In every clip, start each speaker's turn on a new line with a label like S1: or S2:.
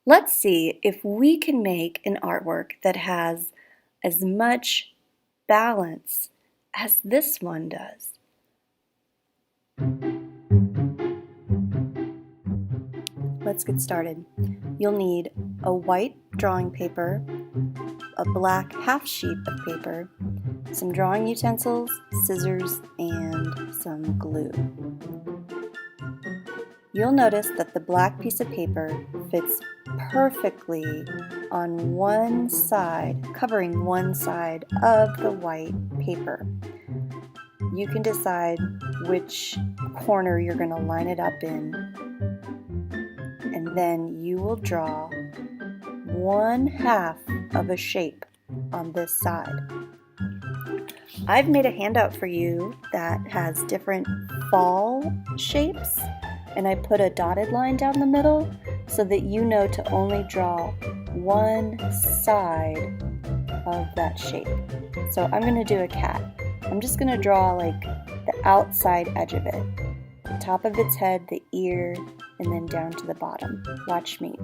S1: Let's see if we can make an artwork that has as much balance as this one does. Let's get started. You'll need a white drawing paper, a black half sheet of paper, some drawing utensils, scissors, and some glue. You'll notice that the black piece of paper fits perfectly on one side, covering one side of the white paper. You can decide which corner you're going to line it up in, and then you will draw 1/2 of a shape on this side. I've made a handout for you that has different fall shapes, and I put a dotted line down the middle so that you know to only draw one side of that shape. So I'm going to do a cat. I'm just going to draw like the outside edge of it, the top of its head, the ear, and then down to the bottom. Watch me.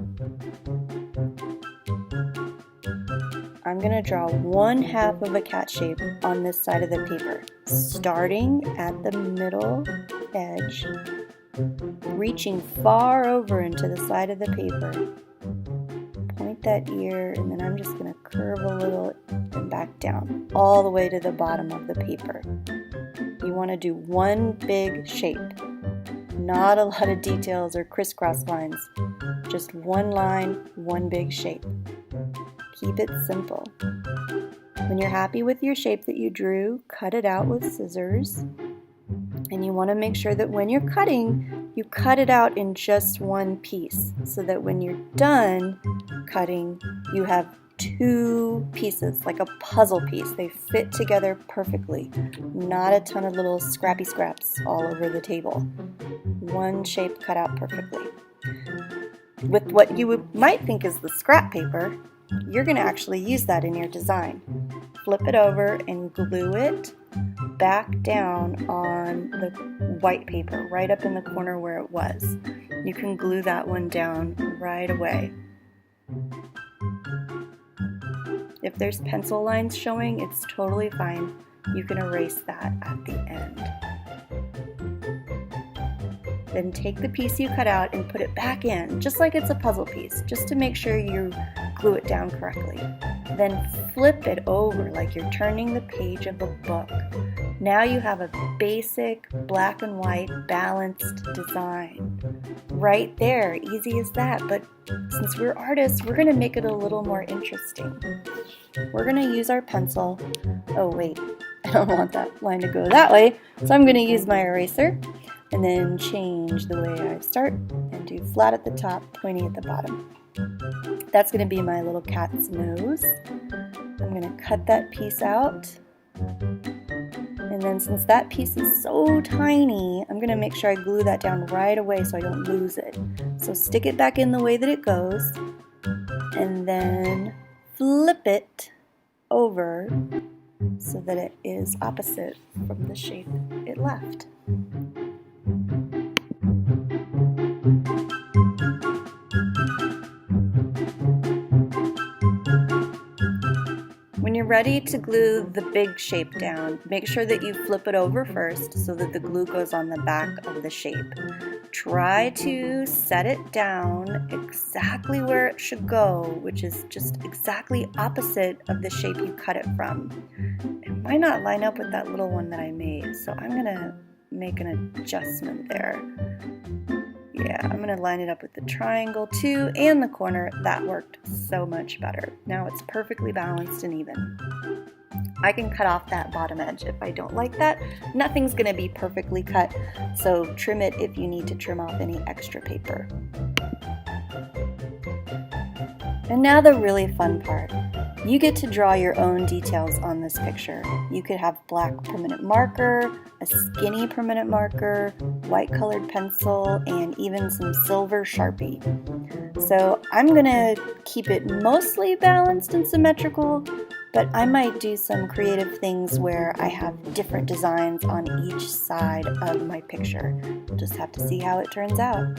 S1: I'm going to draw 1/2 of a cat shape on this side of the paper, starting at the middle edge, reaching far over into the side of the paper. Point that ear, and then I'm just going to curve a little and back down all the way to the bottom of the paper. You want to do one big shape, not a lot of details or crisscross lines, just one line, one big shape. Keep it simple. When you're happy with your shape that you drew, cut it out with scissors. And you want to make sure that when you're cutting, you cut it out in just one piece, so that when you're done cutting, you have two pieces, like a puzzle piece. They fit together perfectly. Not a ton of little scrappy scraps all over the table. One shape cut out perfectly. With what you might think is the scrap paper, you're going to actually use that in your design. Flip it over and glue it back down on the white paper, right up in the corner where it was. You can glue that one down right away. If there's pencil lines showing, it's totally fine. You can erase that at the end. Then take the piece you cut out and put it back in, just like it's a puzzle piece, just to make sure you glue it down correctly. Then flip it over like you're turning the page of a book. Now you have a basic black and white balanced design. Right there, easy as that, but since we're artists, we're going to make it a little more interesting. We're going to use our pencil. Oh wait, I don't want that line to go that way, so I'm going to use my eraser and then change the way I start and do flat at the top, pointy at the bottom. That's going to be my little cat's nose. I'm going to cut that piece out. And then since that piece is so tiny, I'm going to make sure I glue that down right away so I don't lose it. So stick it back in the way that it goes, and then flip it over so that it is opposite from the shape it left. When you're ready to glue the big shape down, make sure that you flip it over first so that the glue goes on the back of the shape. Try to set it down exactly where it should go, which is just exactly opposite of the shape you cut it from. It might not line up with that little one that I made, so I'm going to make an adjustment there. Yeah, I'm going to line it up with the triangle too, and the corner. That worked so much better. Now it's perfectly balanced and even. I can cut off that bottom edge if I don't like that. Nothing's going to be perfectly cut, so trim it if you need to trim off any extra paper. And now the really fun part. You get to draw your own details on this picture. You could have black permanent marker, a skinny permanent marker, white colored pencil, and even some silver Sharpie. So I'm gonna keep it mostly balanced and symmetrical, but I might do some creative things where I have different designs on each side of my picture. We'll just have to see how it turns out.